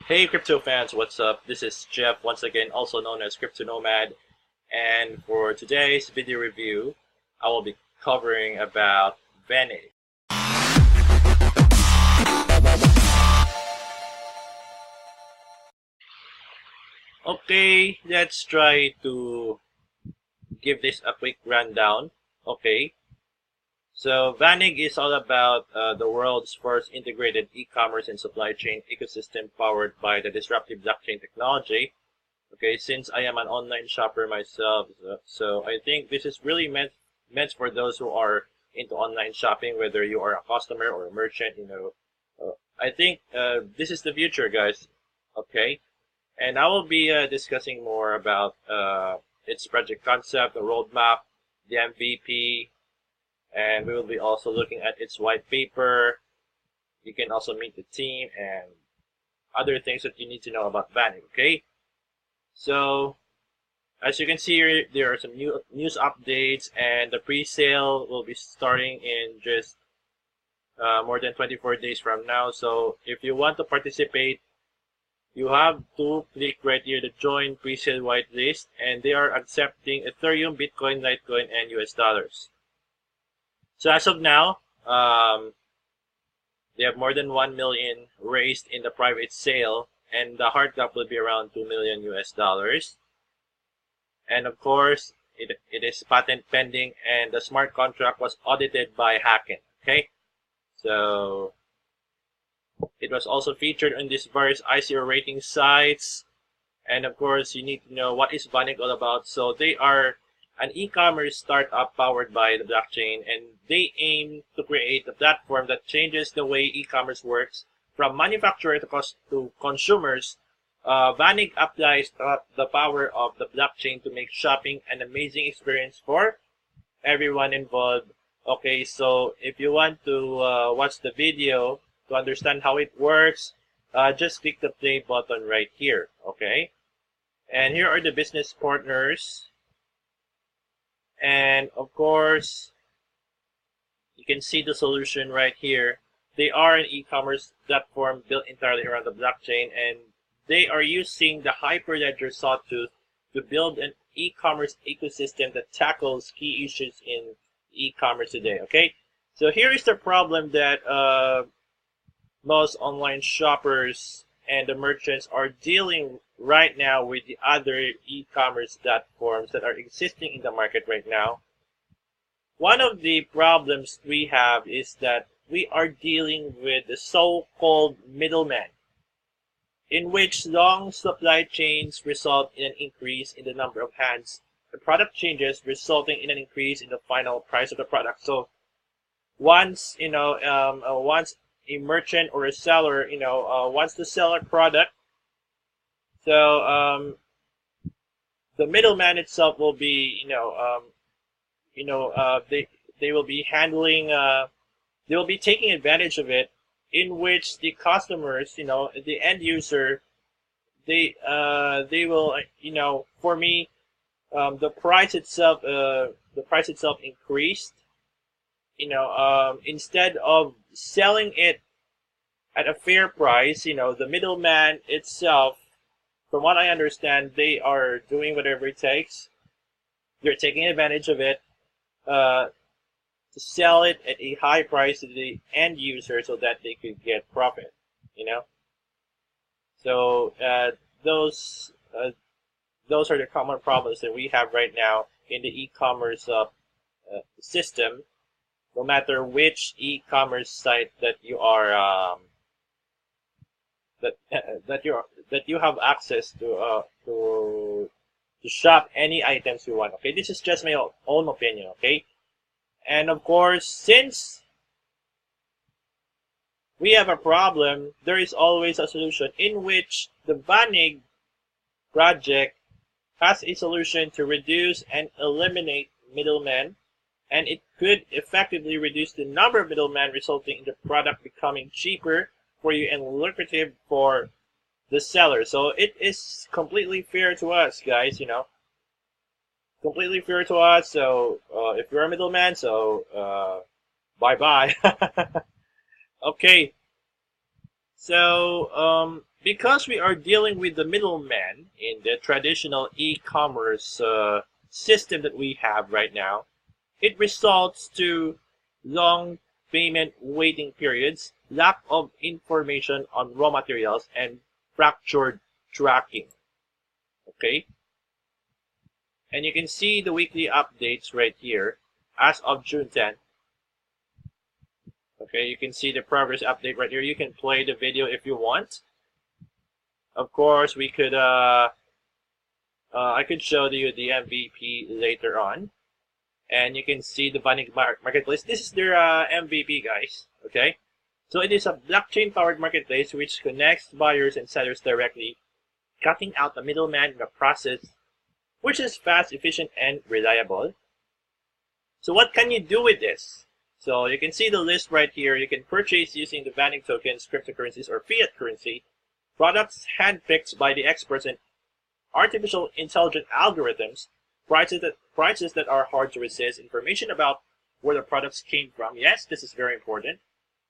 Hey crypto fans, what's up? This is Jeff, once again also known as Crypto Nomad, and for today's video review, I will be covering about Vanity. Okay, let's try to give this a quick rundown. Okay, so Vanig is all about the world's first integrated e-commerce and supply chain ecosystem powered by the disruptive blockchain technology. Okay, since I am an online shopper myself, so I think this is really meant for those who are into online shopping, whether you are a customer or a merchant. I think this is the future, guys. Okay, and I will be discussing more about its project concept, the roadmap, the MVP, and we will be also looking at its white paper. You can also meet the team and other things that you need to know about Vanik. Okay, so as you can see here, there are some new news updates, and the pre-sale will be starting in just more than 24 days from now. So if you want to participate, you have to click right here to join pre-sale whitelist, and they are accepting Ethereum, Bitcoin, Litecoin, and US dollars. So as of now, they have more than 1 million raised in the private sale, and the hard cap will be around 2 million US dollars. And of course, it is patent pending, and the smart contract was audited by Hacken. Okay, so it was also featured on these various ICO rating sites. And of course, you need to know what is Vanik all about. So they are an e-commerce startup powered by the blockchain, and they aim to create a platform that changes the way e-commerce works from manufacturer to consumers. Vanik applies the power of the blockchain to make shopping an amazing experience for everyone involved. Okay, so if you want to watch the video to understand how it works, just click the play button right here. Okay, and here are the business partners, and of course you can see the solution right here. They are an e-commerce platform built entirely around the blockchain, and they are using the Hyperledger Sawtooth to build an e-commerce ecosystem that tackles key issues in e-commerce today. Okay, so here is the problem that most online shoppers and the merchants are dealing right now with the other e-commerce platforms that are existing in the market right now. One of the problems we have is that we are dealing with the so-called middleman, in which long supply chains result in an increase in the number of hands the product changes, resulting in an increase in the final price of the product. So once once a merchant or a seller wants to sell a product, so the middleman itself will be they will be handling they will be taking advantage of it, in which the customers, the end user, they will, for me, the price itself increased. Instead of selling it at a fair price, the middleman itself, from what I understand, they are doing whatever it takes. They're taking advantage of it to sell it at a high price to the end user so that they could get profit. So those are the common problems that we have right now in the e-commerce system. No matter which e-commerce site that you are that you have access to shop any items you want. Okay, this is just my own opinion. Okay, and of course, since we have a problem, there is always a solution, in which the Vanig project has a solution to reduce and eliminate middlemen, and it could effectively reduce the number of middlemen, resulting in the product becoming cheaper for you and lucrative for the seller. So it is completely fair to us, guys, completely fair to us. So if you're a middleman, so bye bye. Okay, so because we are dealing with the middleman in the traditional e-commerce system that we have right now, it results to long payment waiting periods, lack of information on raw materials, and fractured tracking. Okay? And you can see the weekly updates right here as of June 10th. Okay, you can see the progress update right here. You can play the video if you want. Of course, we could I could show you the MVP later on, and you can see the Vanig marketplace. This is their MVP, guys. Okay, so it is a blockchain-powered marketplace which connects buyers and sellers directly, cutting out the middleman in the process, which is fast, efficient, and reliable. So what can you do with this? So you can see the list right here. You can purchase using the Vanig tokens, cryptocurrencies, or fiat currency, products handpicked by the experts and artificial intelligent algorithms, prices that are hard to resist, information about where the products came from. Yes, this is very important.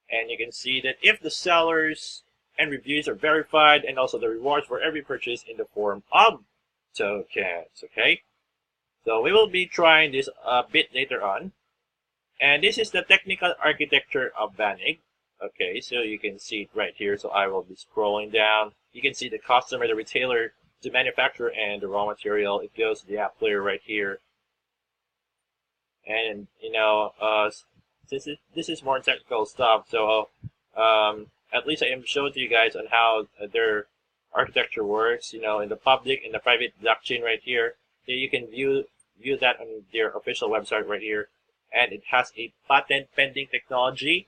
And you can see that if the sellers and reviews are verified, and also the rewards for every purchase in the form of tokens. Okay, so we will be trying this a bit later on. And this is the technical architecture of Vanig. Okay, so you can see it right here. So I will be scrolling down. You can see the customer, the retailer, the manufacturer, and the raw material. It goes to the app player right here. And since this is more technical stuff, so at least I am showing to you guys on how their architecture works. In the public and the private blockchain right here. You can view that on their official website right here. And it has a patent pending technology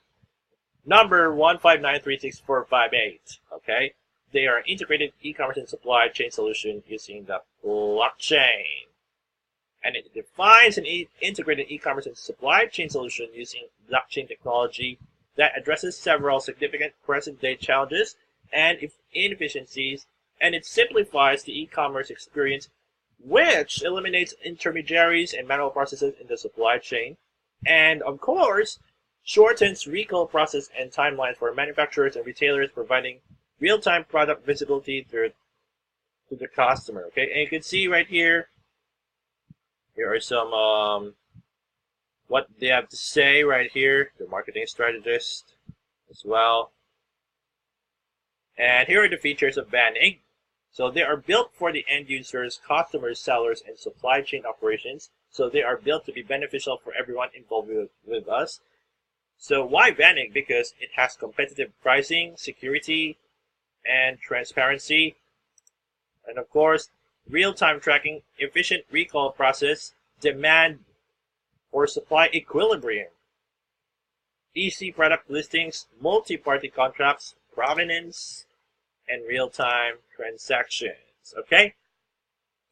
number 159364558. Okay, they are integrated e-commerce and supply chain solution using the blockchain, and it defines an integrated e-commerce and supply chain solution using blockchain technology that addresses several significant present-day challenges and inefficiencies, and it simplifies the e-commerce experience, which eliminates intermediaries and manual processes in the supply chain. And of course, shortens recall process and timelines for manufacturers and retailers, providing real-time product visibility to the customer. Okay, and you can see right here, here are some what they have to say right here, the marketing strategist as well. And here are the features of Vanig. So they are built for the end users, customers, sellers, and supply chain operations. So they are built to be beneficial for everyone involved with us. So why Vanig? Because it has competitive pricing, security, and transparency. And of course, real-time tracking, efficient recall process, demand or supply equilibrium, easy product listings, multi-party contracts, provenance, and real-time transactions. Okay?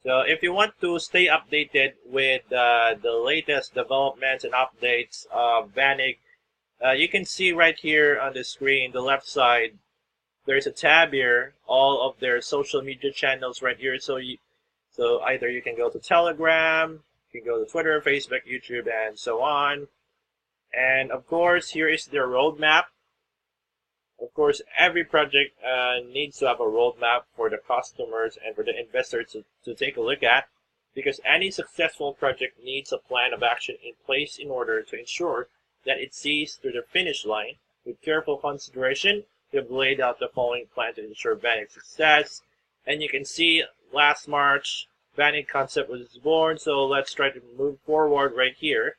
So if you want to stay updated with the latest developments and updates of Vanig, you can see right here on the screen, the left side, there's a tab here, all of their social media channels right here. So either you can go to Telegram, you can go to Twitter, Facebook, YouTube, and so on. And of course, here is their roadmap. Of course, every project needs to have a roadmap for the customers and for the investors to take a look at, because any successful project needs a plan of action in place in order to ensure that it sees through the finish line. With careful consideration, we have laid out the following plan to ensure Vanig's success. And you can see last March, Vanig concept was born, so let's try to move forward right here.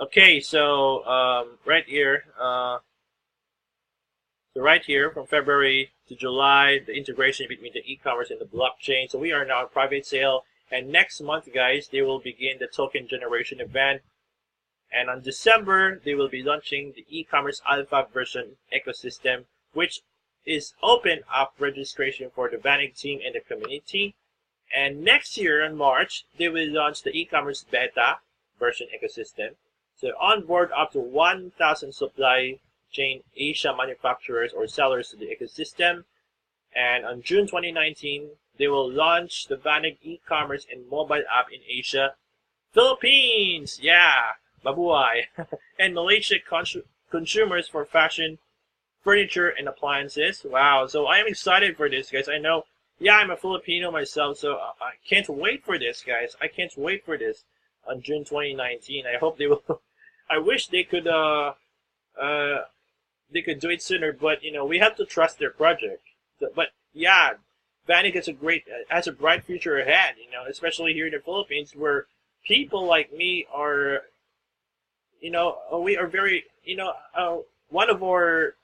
Okay, so right here, from February to July, the integration between the e-commerce and the blockchain. So we are now in private sale, and next month, guys, they will begin the token generation event. And on December, they will be launching the e-commerce alpha version ecosystem, which is open up registration for the Vanig team and the community. And next year in March, they will launch the e-commerce beta version ecosystem. So onboard up to 1,000 supply chain Asia manufacturers or sellers to the ecosystem. And on June 2019, they will launch the Vanig e-commerce and mobile app in Asia, Philippines, yeah, mabuhay, and Malaysia consumers for fashion, furniture and appliances. Wow, so I am excited for this, guys. I know, yeah, I'm a Filipino myself, so I can't wait for this, guys. I can't wait for this on June 2019. I hope they will. I wish uh, they could do it sooner, but we have to trust their project. But yeah, Vanik has a bright future ahead. Especially here in the Philippines, where people like me are, we are very, one of our,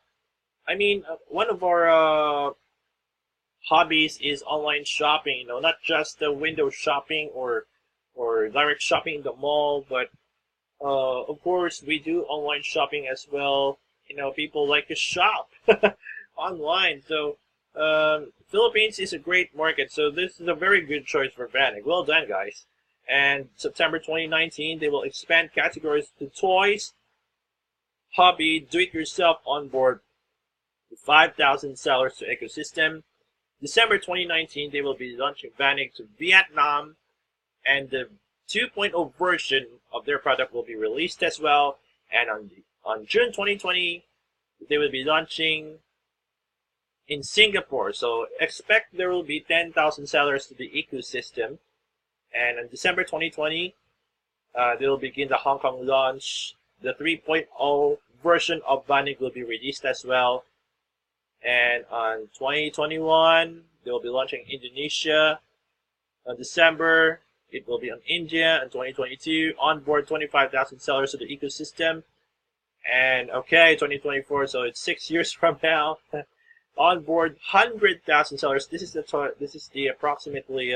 one of our hobbies is online shopping. Not just the window shopping or direct shopping in the mall, but of course we do online shopping as well. People like to shop online. So Philippines is a great market. So this is a very good choice for Vanek. Well done, guys. And September 2019, they will expand categories to toys, hobby, do-it-yourself on board, 5,000 sellers to ecosystem. December 2019, they will be launching Vanek to Vietnam, and the 2.0 version of their product will be released as well. And on June 2020, they will be launching in Singapore. So expect there will be 10,000 sellers to the ecosystem. And in December 2020, they will begin the Hong Kong launch. The 3.0 version of Vanik will be released as well. And on 2021, they will be launching Indonesia. On December, it will be on India. In 2022, onboard 25,000 sellers to the ecosystem. And okay, 2024, so it's 6 years from now. Onboard 100,000 sellers. This is the approximately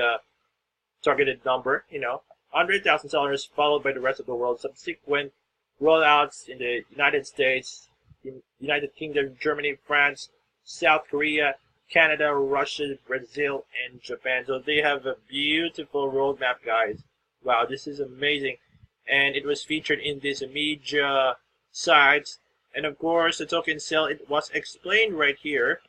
targeted number. 100,000 sellers, followed by the rest of the world. Subsequent rollouts in the United States, in United Kingdom, Germany, France, South Korea, Canada, Russia, Brazil, and Japan. So they have a beautiful roadmap, guys. Wow, this is amazing. And it was featured in these media sites. And of course, the token sale, it was explained right here.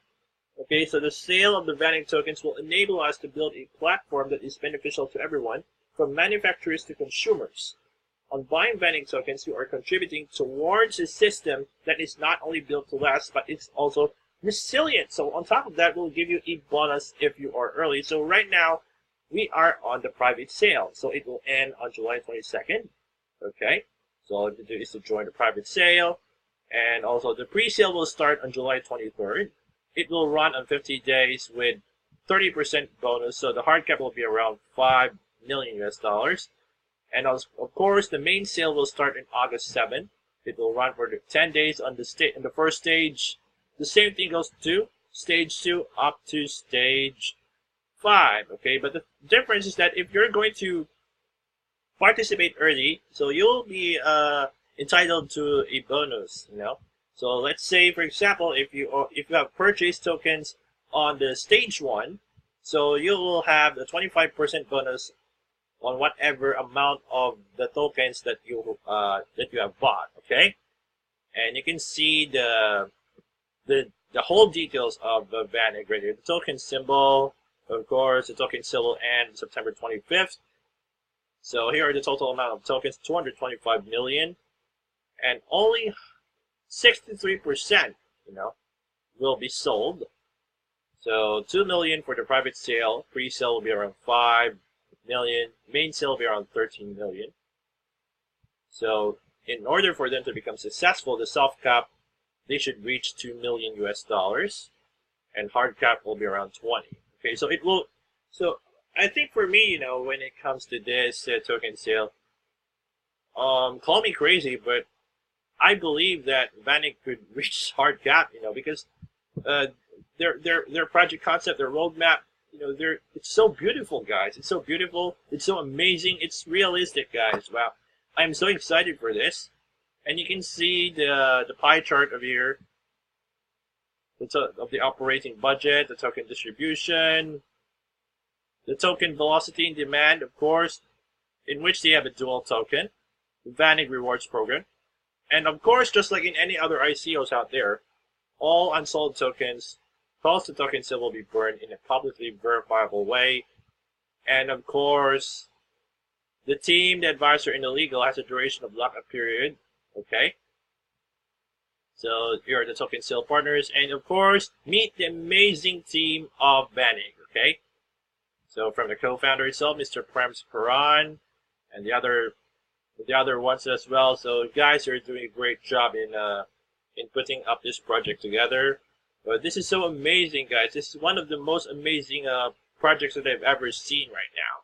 Okay, so the sale of the Vanik tokens will enable us to build a platform that is beneficial to everyone, from manufacturers to consumers. On buying Vanik tokens, you are contributing towards a system that is not only built to last, but it's also resilient. So on top of that, we'll give you a bonus if you are early. So right now, we are on the private sale. So it will end on July 22nd. Okay, so all you have to do is to join the private sale. And also the pre-sale will start on July 23rd. It will run on 50 days with 30% bonus. So the hard cap will be around $5 million US. And of course, the main sale will start in August 7th. It will run for 10 days on the first stage. The same thing goes to stage 2 up to stage 5. Okay, but the difference is that if you're going to participate early, so you'll be entitled to a bonus. So let's say, for example, if you have purchased tokens on the stage 1, so you will have the 25% bonus on whatever amount of the tokens that you have bought. Okay, and you can see the whole details of the Vanik right here. The token symbol, of course, the token symbol and September 25th. So here are the total amount of tokens, 225 million, and only 63%, will be sold. So 2 million for the private sale. Pre-sale will be around 5 million. Main sale will be around 13 million. So in order for them to become successful, the soft cap, they should reach $2 million US, and hard cap will be around 20. Okay, so it will. So I think for me, when it comes to this token sale, call me crazy, but I believe that Vanik could reach hard cap, because their project concept, their roadmap, it's so beautiful, guys. It's so beautiful. It's so amazing. It's realistic, guys. Wow, I'm so excited for this. And you can see the pie chart of here, of the operating budget, the token distribution, the token velocity and demand, of course, in which they have a dual token, the Vanik rewards program. And of course, just like in any other ICOs out there, all unsold tokens, close to token sale, will be burned in a publicly verifiable way. And of course, the team, the advisor, and the legal has a duration of lockup period. Okay. So here are the token sale partners, and of course, meet the amazing team of Vanig. Okay, so from the co-founder itself, Mr. Prems Paran, and the other ones as well. So guys, you're doing a great job in putting up this project together. But this is so amazing, guys. This is one of the most amazing projects that I've ever seen right now.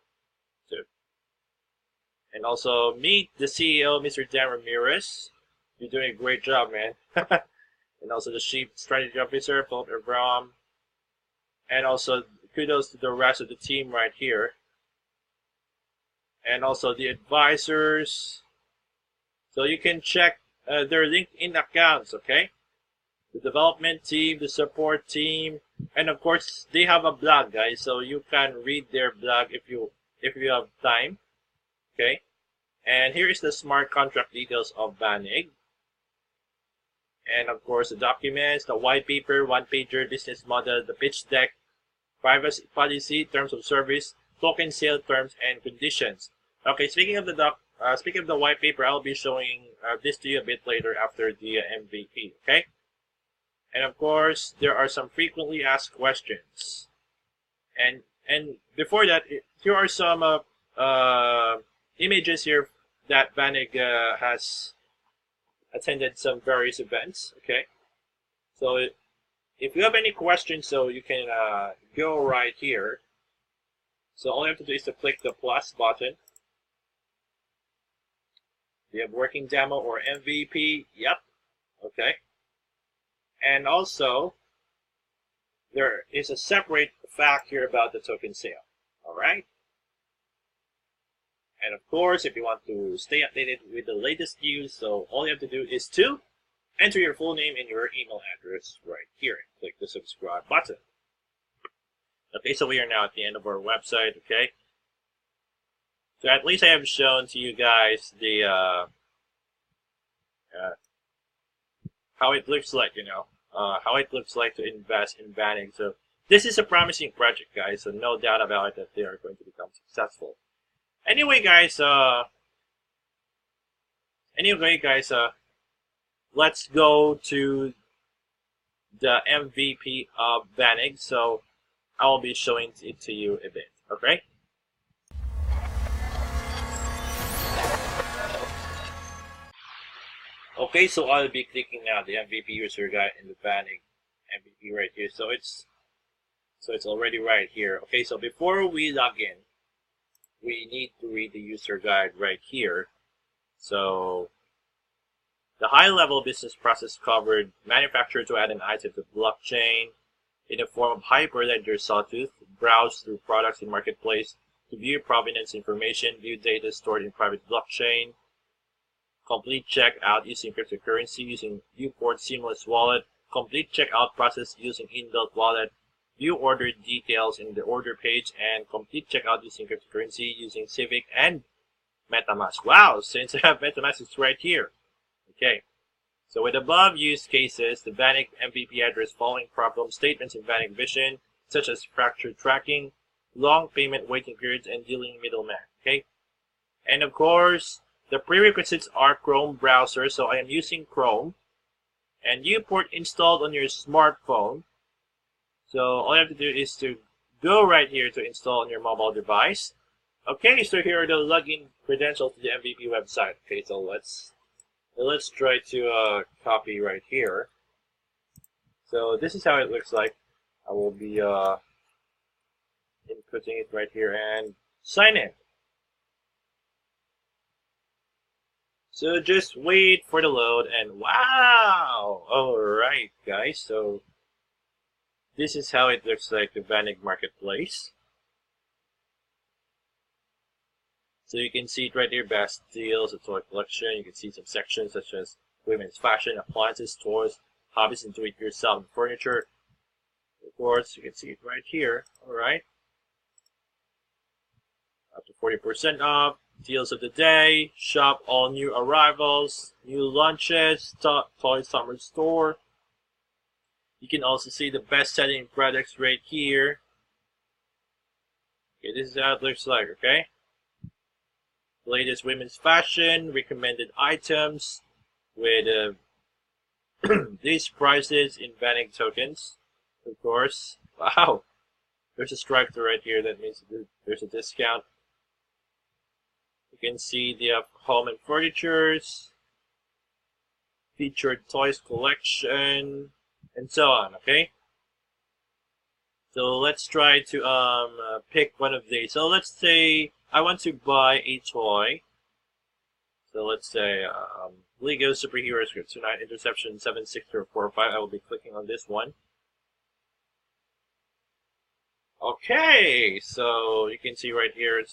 So, and also meet the CEO, Mr. Dan Ramirez. You're doing a great job, man. And also the Chief Strategy Officer, Philip Abram. And also kudos to the rest of the team right here. And also the advisors. So you can check their LinkedIn accounts, okay? The development team, the support team, and of course they have a blog, guys. So you can read their blog if you have time, okay? And here is the smart contract details of Vanig. And of course the documents, the white paper, one-pager, business model, the pitch deck, privacy policy, terms of service, token sale terms and conditions. Okay, speaking of the white paper, I'll be showing this to you a bit later after the MVP. Okay, and of course there are some frequently asked questions, and before that, here are some images here that Vanig has attended some various events. Okay, so if you have any questions, so you can go right here. So all you have to do is to click the plus button. Do you have working demo or MVP? Yep. Okay. And also, there is a separate fact here about the token sale. All right. And of course, if you want to stay updated with the latest news, so all you have to do is to enter your full name and your email address right here and click the subscribe button. Okay, so we are now at the end of our website, okay? So at least I have shown to you guys the how it looks like, how it looks like to invest in Vanig. So this is a promising project, guys, so no doubt about it that they are going to become successful. Anyway, guys, let's go to the MVP of Vanig. So I will be showing it to you a bit, okay? Okay, so I'll be clicking now the MVP user guide in the Vanig MVP right here. So it's already right here. Okay, so before we log in, we need to read the user guide right here. So the high-level business process covered: manufacturer to add an item to blockchain in the form of hyperledger sawtooth, browse through products in marketplace to view provenance information, view data stored in private blockchain, complete checkout using cryptocurrency using Viewport Seamless Wallet, complete checkout process using inbuilt wallet, view order details in the order page, and complete checkout using cryptocurrency using Civic and MetaMask. Wow, since I have MetaMask, it's right here. Okay. So with above use cases, the Vanig MVP address following problem statements in Vanig Vision, such as fracture tracking, long payment waiting periods, and dealing middleman. Okay. And of course, the prerequisites are Chrome browser. So I am using Chrome, and Viewport installed on your smartphone. So all you have to do is to go right here to install on your mobile device. Okay, so here are the login credentials to the MVP website. Okay, so let's try to copy right here. So this is how it looks like. I will be inputting it right here and sign in. So just wait for the load, and wow! Alright guys, so this is how it looks like, the Vanig Marketplace. So you can see it right here: best deals, a toy collection. You can see some sections such as women's fashion, appliances, toys, hobbies, and do-it-yourself furniture. Of course, you can see it right here. Alright. Up to 40% off. Deals of the day. Shop all new arrivals, new launches, toy summer store. You can also see the best-selling products right here. Okay, this is how it looks like, okay? Latest women's fashion, recommended items with these prices in Vanig tokens, of course. Wow, there's a stripe through right here. That means there's a discount. You can see the home and furnitures, featured toys collection, and so on. Okay. So let's try to pick one of these. So let's say I want to buy a toy. So let's say Lego Superhero Script 29 Interception 76045. I will be clicking on this one. Okay, so you can see right here.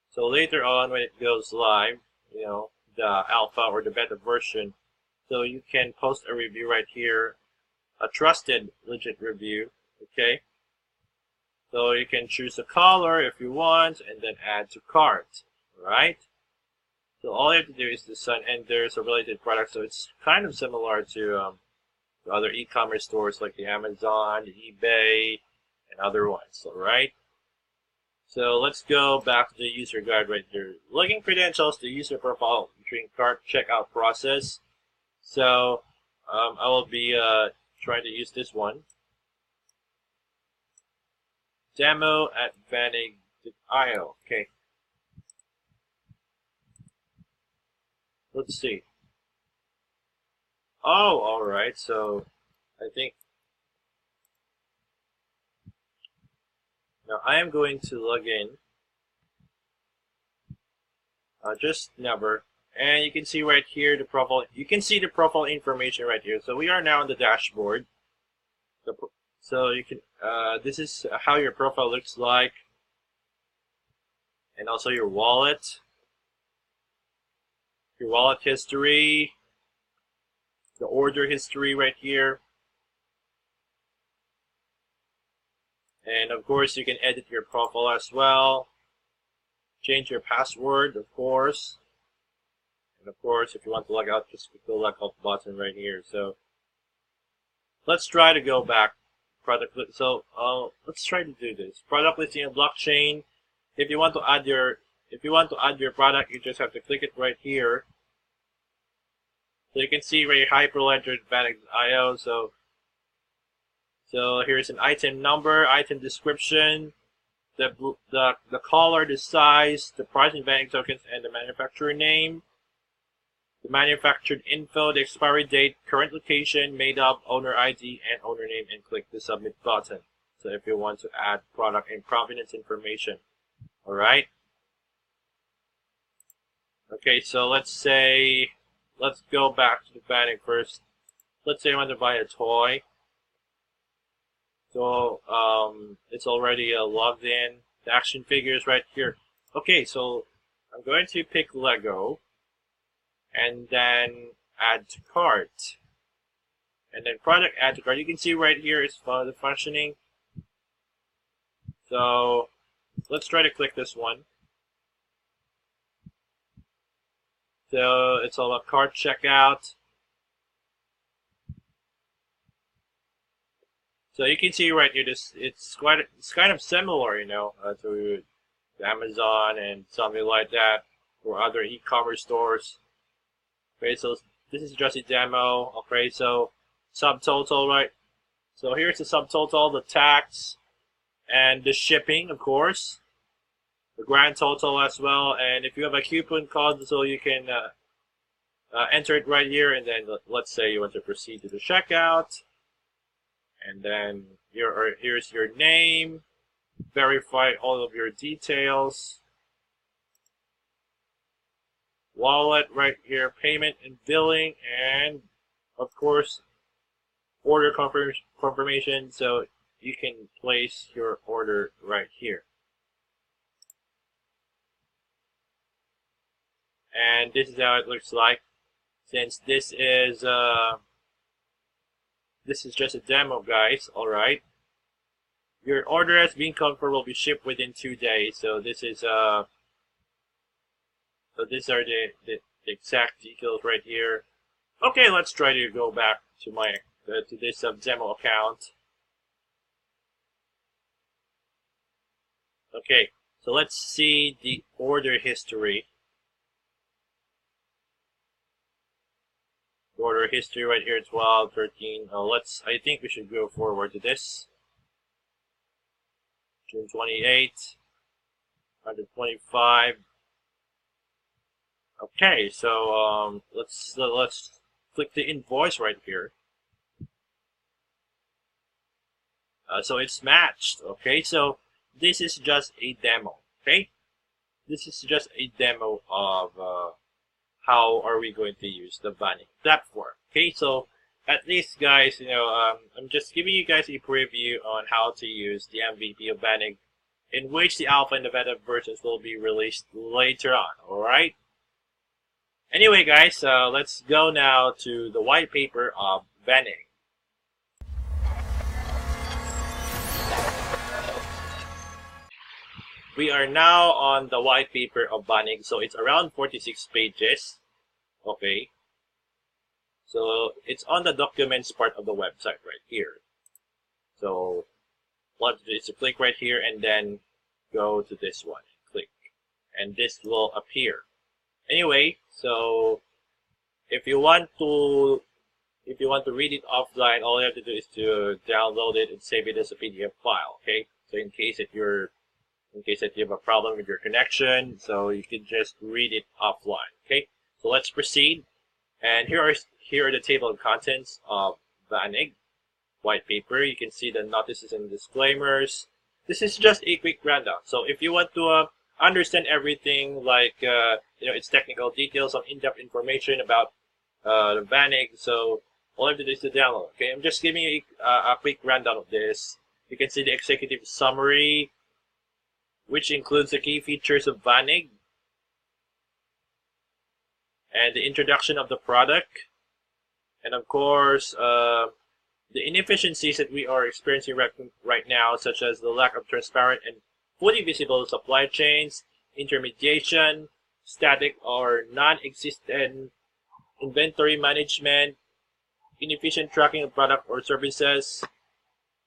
So later on when it goes live, you know, the alpha or the beta version, so you can post a review right here, a trusted, legit review. Okay, so you can choose a color if you want, and then add to cart. Right. So all you have to do is decide, and there's a related product, so it's kind of similar to other e-commerce stores like the Amazon, the eBay, and other ones. All right. So let's go back to the user guide right here. Login credentials, the user profile, entering cart, checkout process. So I will be trying to use this one. Demo at vanig.io. Okay. Let's see. Oh, alright. So I think now I am going to log in. Just never. And you can see right here the profile. You can see the profile information right here. So we are now on the dashboard. So you can. This is how your profile looks like, and also your wallet history, the order history right here, and of course you can edit your profile as well. Change your password, of course. And of course, if you want to log out, just click the log out button right here. So let's try to go back. Product. So let's try to do this. Product listing and blockchain. If you want to add your product, you just have to click it right here. So you can see right here, hyperledger Vanig.io. So here's an item number, item description, the color, the size, the price in Vanig tokens, and the manufacturer name. The manufactured info, the expiry date, current location, made up, owner ID, and owner name, and click the submit button. So if you want to add product and provenance information. Alright? Okay, so let's go back to the Vanig first. Let's say I want to buy a toy. So it's already logged in. The action figure is right here. Okay, so I'm going to pick Lego. And then add to cart, and then product add to cart. You can see right here is the functioning. So let's try to click this one. So it's all about cart checkout. So you can see right here, it's kind of similar, you know, to Amazon and something like that, or other e-commerce stores. Okay, so this is just a demo. Okay, so subtotal, right? So here's the subtotal, the tax, and the shipping, of course, the grand total as well. And if you have a coupon code, so you can enter it right here. And then let's say you want to proceed to the checkout, and then here's your name. Verify all of your details. Wallet right here, payment and billing, and of course order confirmation, so you can place your order right here. And this is how it looks like. Since this is just a demo, guys. All right, your order has been confirmed, will be shipped within 2 days. So this is So these are the exact details right here. Okay, let's try to go back to my to this demo account. Okay, so let's see the order history. Order history right here, 12, 13. I think we should go forward to this. June 28, 125. Okay, so let's click the invoice right here. So it's matched. Okay, so this is just a demo. Okay, this is just a demo of how are we going to use the Vanik platform. Okay, so at least, guys, I'm just giving you guys a preview on how to use the MVP of Vanik, in which the alpha and the beta versions will be released later on. All right. Anyway, guys, let's go now to the white paper of Vanik. We are now on the white paper of Vanik, so it's around 46 pages. Okay. So it's on the documents part of the website right here. So what to do is to click right here and then go to this one. Click. And this will appear. Anyway, so if you want to read it offline, all you have to do is to download it and save it as a PDF file. Okay. So in case that you have a problem with your connection, so you can just read it offline. Okay, so let's proceed. And here are the table of contents of Vanik white paper. You can see the notices and disclaimers. This is just a quick rundown. So if you want to understand everything, like its technical details, some in-depth information about the Vanik, so all I have to do is to download. Okay, I'm just giving you a quick rundown of this. You can see the executive summary, which includes the key features of Vanik and the introduction of the product, and of course the inefficiencies that we are experiencing right now, such as the lack of transparent and fully visible supply chains, intermediation, static or non-existent inventory management, inefficient tracking of product or services,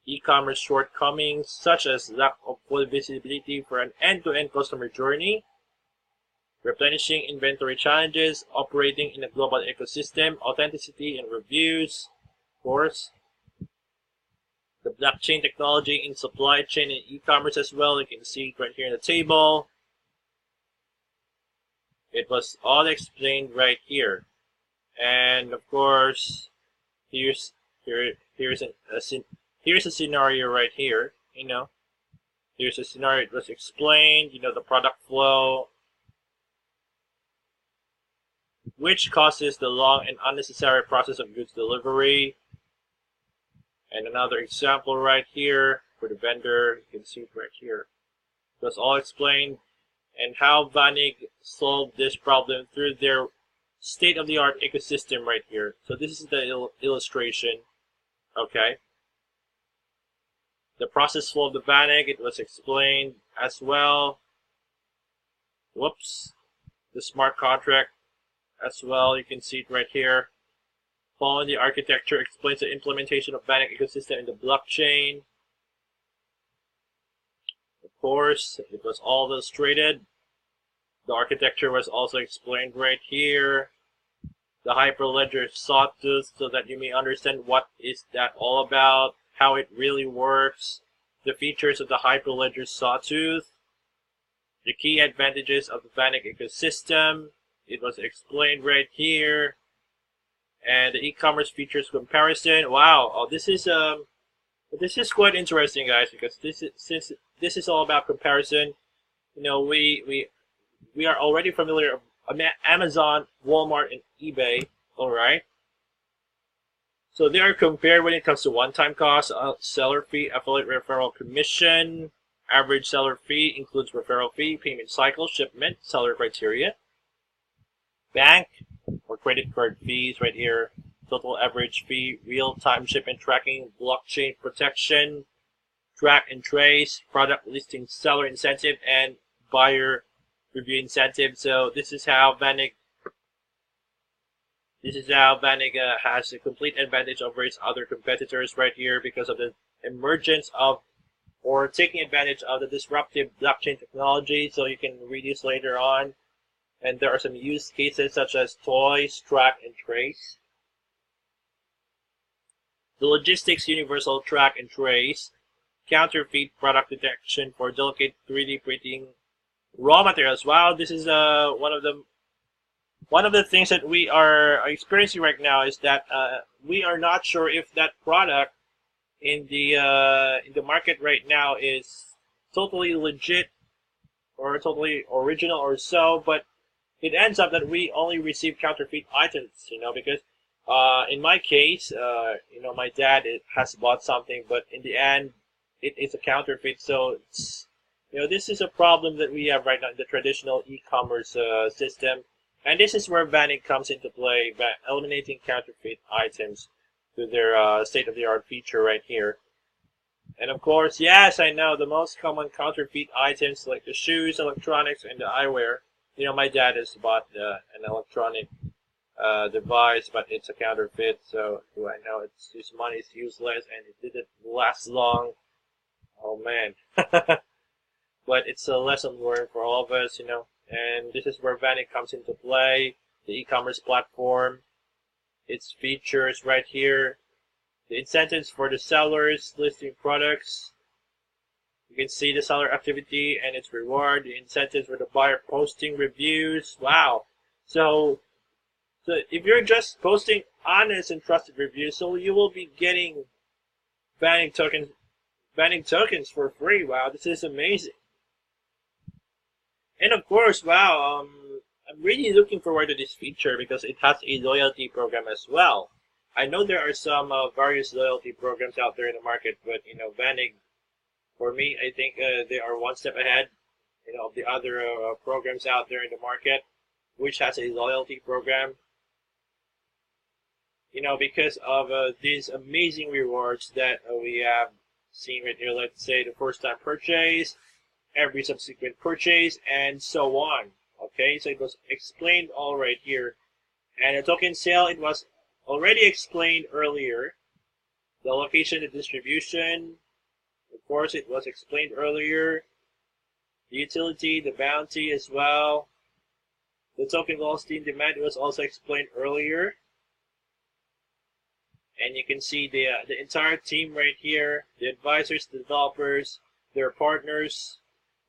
e-commerce shortcomings such as lack of full visibility for an end-to-end customer journey, replenishing inventory challenges, operating in a global ecosystem, authenticity and reviews, of course, the blockchain technology in supply chain and e-commerce as well. You can see it right here in the table. It was all explained right here, and of course, here's a scenario right here. Here's a scenario. It was explained. The product flow, which causes the long and unnecessary process of goods delivery. And another example right here for the vendor. You can see it right here. It was all explained, and how Vanik solved this problem through their state-of-the-art ecosystem right here. So this is the illustration. Okay. The process flow of the Vanik, it was explained as well. Whoops. The smart contract as well, you can see it right here. Following the architecture explains the implementation of Vanik ecosystem in the blockchain. Of course, it was all illustrated. The architecture was also explained right here. The Hyperledger sawtooth, so that you may understand what is that all about, how it really works, the features of the Hyperledger sawtooth, the key advantages of the Vanik ecosystem. It was explained right here, and the e-commerce features comparison. Wow, this is quite interesting, guys, because since this is all about comparison. We are already familiar with Amazon, Walmart, and eBay. All right. So they are compared when it comes to one-time cost, seller fee, affiliate referral commission. Average seller fee includes referral fee, payment cycle, shipment, seller criteria, bank or credit card fees right here, total average fee, real-time shipment tracking, blockchain protection, track and trace, product listing, seller incentive, and buyer review incentive. So this is how Vanik has a complete advantage over its other competitors right here, because of the emergence of, or taking advantage of, the disruptive blockchain technology. So you can read this later on. And there are some use cases such as toys, track, and trace. the logistics universal track and trace, counterfeit product detection for delicate 3D printing raw materials. Wow, this is one of the things that we are experiencing right now is that we are not sure if that product in the market right now is totally legit or totally original or so, but it ends up that we only receive counterfeit items, because in my case, my dad has bought something, but in the end, it is a counterfeit. So this is a problem that we have right now in the traditional e-commerce system, and this is where Vanig comes into play by eliminating counterfeit items to their state-of-the-art feature right here. And of course, yes, I know the most common counterfeit items like the shoes, electronics, and the eyewear. My dad has bought an electronic device, but it's a counterfeit, so I know his money is useless and it didn't last long. Oh man. But it's a lesson learned for all of us, and this is where Vanig comes into play, the e-commerce platform, its features right here, the incentives for the sellers listing products. You can see the seller activity and its reward, the incentives for the buyer posting reviews. Wow. So if you're just posting honest and trusted reviews, so you will be getting Vanig tokens for free. Wow, this is amazing. And of course, wow, I'm really looking forward to this feature because it has a loyalty program as well. I know there are some various loyalty programs out there in the market, but Vanig, for me, I think they are one step ahead, of the other programs out there in the market, which has a loyalty program. Because of these amazing rewards that we have seen right here. Let's say the first time purchase, every subsequent purchase, and so on. Okay, so it was explained all right here. And the token sale, it was already explained earlier. The location, the distribution, of course, it was explained earlier. The utility, the bounty as well. The token velocity and demand was also explained earlier. And you can see the entire team right here, the advisors, the developers, their partners.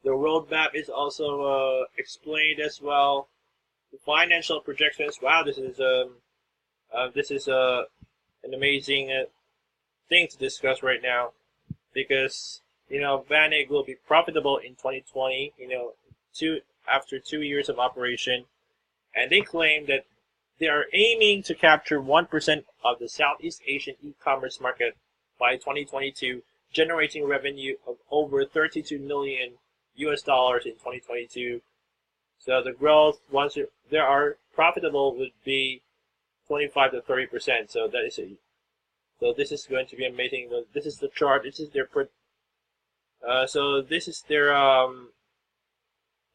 The roadmap is also explained as well. The financial projections. Wow, this is an amazing thing to discuss right now, because Vanig will be profitable in 2020. After 2 years of operation, and they claim that they are aiming to capture 1% of the Southeast Asian e-commerce market by 2022, generating revenue of over $32 million US in 2022. So the growth, once they are profitable, would be 25 to 30%. So this is going to be amazing. This is the chart. This is their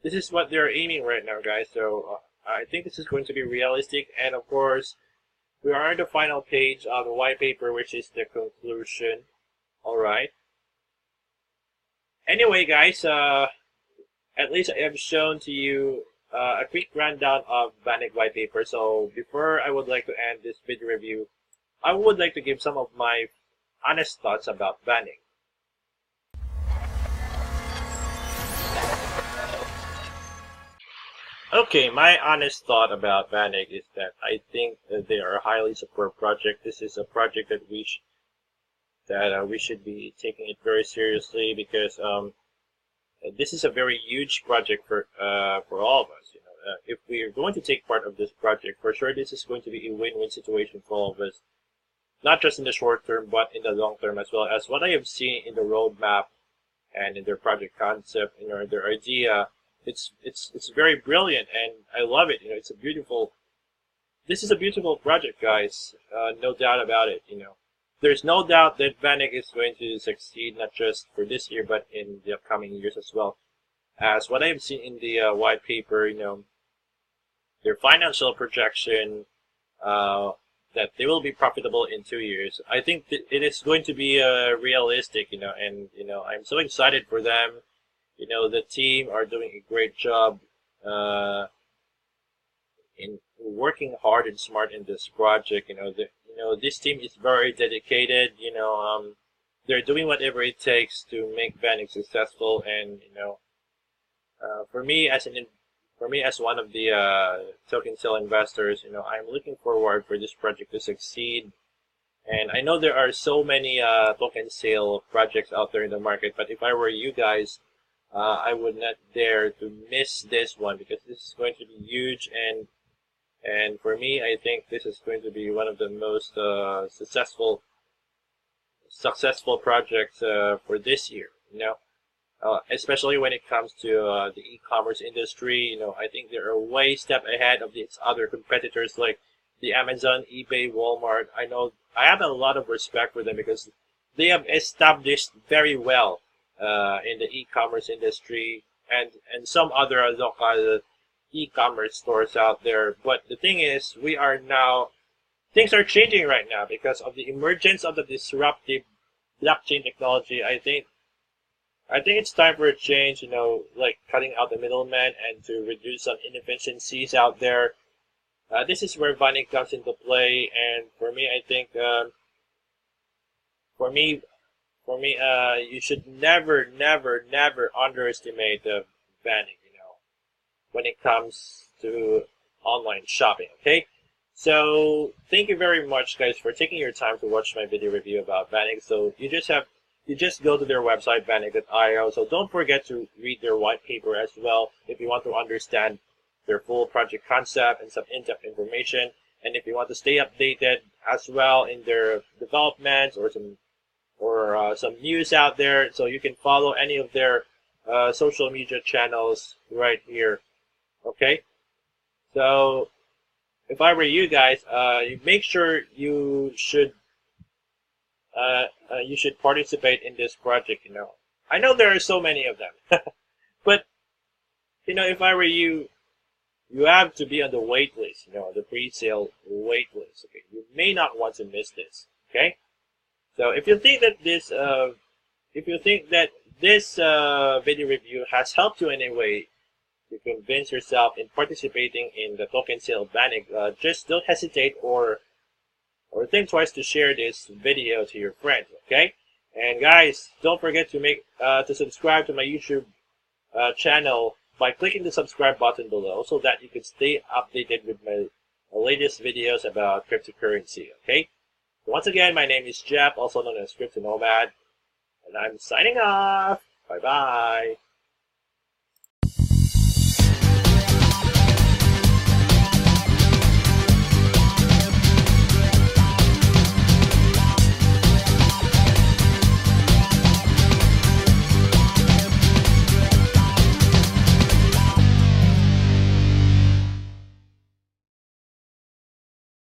this is what they're aiming right now, guys. So I think this is going to be realistic, and of course, we are on the final page of the white paper, which is the conclusion. All right. Anyway, guys, at least I have shown to you a quick rundown of Vanig white paper. So before I would like to end this video review, I would like to give some of my honest thoughts about Vanig. Okay, my honest thought about Vanig is that I think that they are a highly superb project. This is a project that we should be taking it very seriously, because this is a very huge project for all of us. If we are going to take part of this project, for sure this is going to be a win-win situation for all of us, not just in the short term, but in the long term as well. As what I have seen in the roadmap and in their project concept, their idea. It's very brilliant, and I love it. This is a beautiful project, guys. No doubt about it. There's no doubt that Vanig is going to succeed, not just for this year, but in the upcoming years as well. As what I've seen in the white paper, their financial projection, that they will be profitable in 2 years. I think that it is going to be realistic, and I'm so excited for them. The team are doing a great job in working hard and smart in this project. this team is very dedicated. They're doing whatever it takes to make Vanek successful, and for me as one of the token sale investors, I'm looking forward for this project to succeed. And I know there are so many token sale projects out there in the market, but if I were you guys, I would not dare to miss this one, because this is going to be huge. And for me, I think this is going to be one of the most successful projects for this year. Especially when it comes to the e-commerce industry. I think they are way step ahead of its other competitors like the Amazon, eBay, Walmart. I have a lot of respect for them because they have established very well in the e-commerce industry, and some other local e-commerce stores out there. But the thing is, things are changing right now because of the emergence of the disruptive blockchain technology. I think it's time for a change, like cutting out the middleman and to reduce some inefficiencies out there. This is where Vanek comes into play, and for me, I think, you should never underestimate the Vanek, when it comes to online shopping. Okay, so thank you very much, guys, for taking your time to watch my video review about Vanek. So you just go to their website, vanek.io. So don't forget to read their white paper as well if you want to understand their full project concept and some in-depth information. And if you want to stay updated as well in their developments or some news out there, so you can follow any of their social media channels right here. Okay, so if I were you guys, you make sure you should participate in this project. I know there are so many of them, but if I were you, you have to be on the wait list, the pre-sale wait list. Okay, you may not want to miss this. Okay, so if you think that this video review has helped you in any way to convince yourself in participating in the token sale Vanek, just don't hesitate or think twice to share this video to your friends. Okay, and guys, don't forget to subscribe to my YouTube channel by clicking the subscribe button below, so that you can stay updated with my latest videos about cryptocurrency. Okay, once again, my name is Jeff, also known as Crypto Nomad, and I'm signing off. Bye bye.